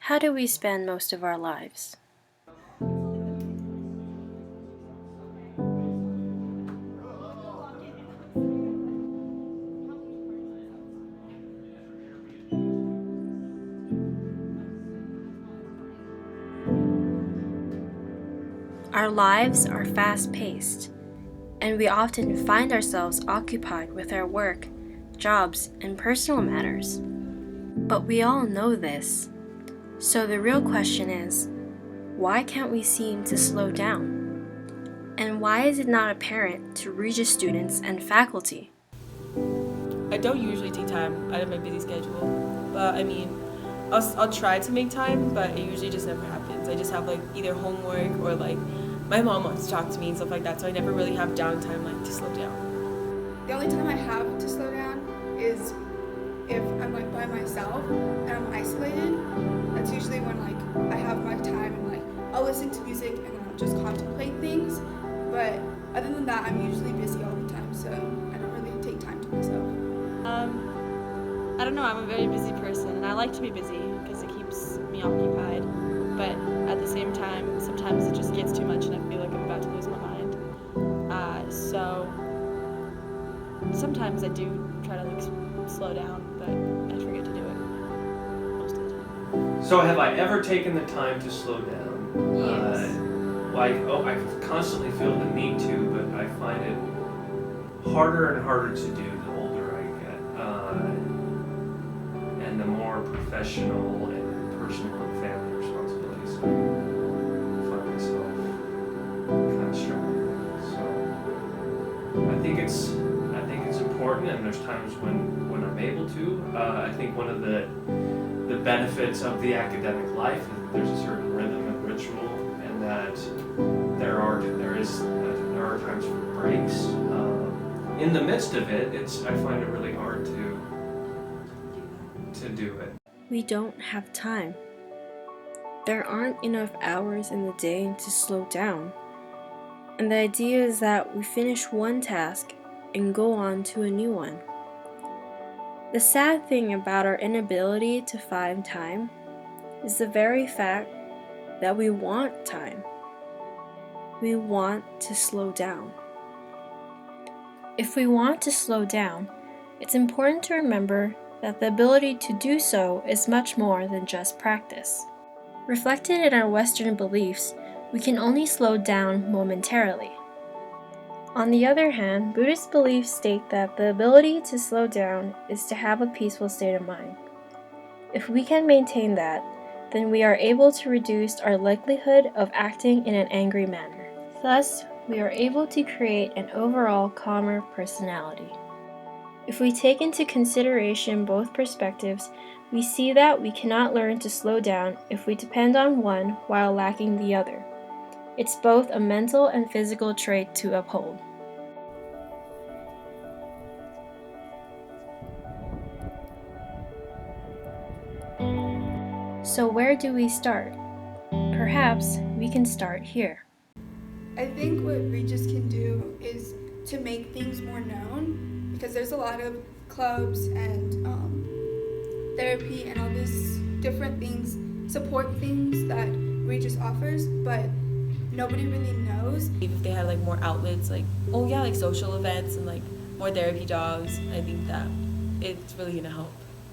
How do we spend most of our lives? Our lives are fast-paced, and we often find ourselves occupied with our work, jobs, and personal matters. But we all know this. So the real question is, why can't we seem to slow down? And why is it not apparent to Regis students and faculty? I don't usually take time out of my busy schedule, but I'll try to make time, but it usually just never happens. I just have like either homework or like my mom wants to talk to me and stuff like that, so I never really have downtime like to slow down. The only time I have to slow down is if I'm like by myself and I'm isolated. That's usually when like I have my time and like I'll listen to music and then I'll just contemplate things. But other than that, I'm usually busy all the time, so I don't really take time to myself. I don't know, I'm a very busy person and I like to be busy because it keeps me occupied. But at the same time, sometimes it just gets too much and I feel like I'm about to lose my mind. So sometimes I do try to like slow down, but I forget to do it most of the time. So have I ever taken the time to slow down? Yes. I constantly feel the need to, but I find it harder and harder to do the older I get. And the more professional and personal and family responsibilities I find myself kind of struggling with. So I think it's important, and there's times when I'm able to. I think one of the benefits of the academic life is that there's a certain rhythm and ritual, and that there are times for breaks. In the midst of it, I find it really hard to do it. We don't have time. There aren't enough hours in the day to slow down. And the idea is that we finish one task and go on to a new one. The sad thing about our inability to find time is the very fact that we want time. We want to slow down. If we want to slow down, it's important to remember that the ability to do so is much more than just practice. Reflected in our Western beliefs, we can only slow down momentarily. On the other hand, Buddhist beliefs state that the ability to slow down is to have a peaceful state of mind. If we can maintain that, then we are able to reduce our likelihood of acting in an angry manner. Thus, we are able to create an overall calmer personality. If we take into consideration both perspectives, we see that we cannot learn to slow down if we depend on one while lacking the other. It's both a mental and physical trait to uphold. So where do we start? Perhaps we can start here. I think what Regis can do is to make things more known, because there's a lot of clubs and therapy and all these different things, support things that Regis offers, but nobody really knows. If they had like more outlets, like like social events and like more therapy dogs, I think that it's really gonna help.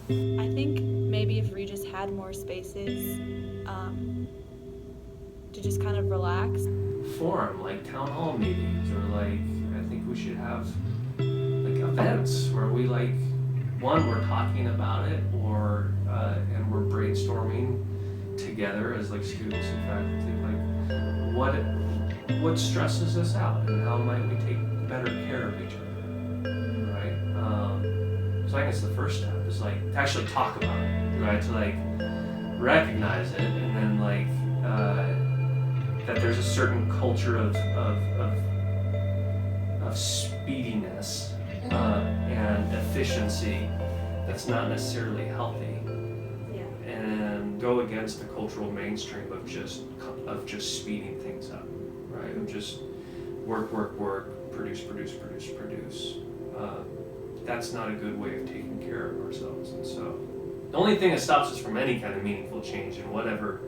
I think maybe if Regis had more spaces to just kind of relax. Forum, like town hall meetings, or like I think we should have like events where we we're talking about it, or and we're brainstorming together as like students and faculty, like what stresses us out and how might we take better care of each other, right? So I guess the first step is like to actually talk about it, right? To like recognize it, and then that there's a certain culture of speediness and efficiency that's not necessarily healthy, and go against the cultural mainstream of just speeding things up, right? Of just work, produce. That's not a good way of taking care of ourselves, and so The only thing that stops us from any kind of meaningful change in whatever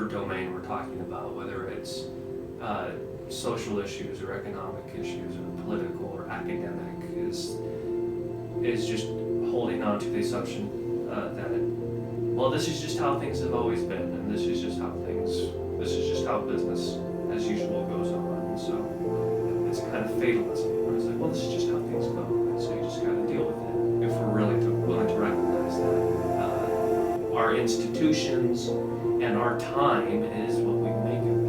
domain we're talking about, whether it's social issues or economic issues or political or academic, is just holding on to the assumption that, well, this is just how things have always been, and this is just how business as usual goes on. And so it's kind of fatalism, where it's like, well, this is just how things go, and so you just got to deal with it. If we're really willing to recognize that our institutions and our time is what we make of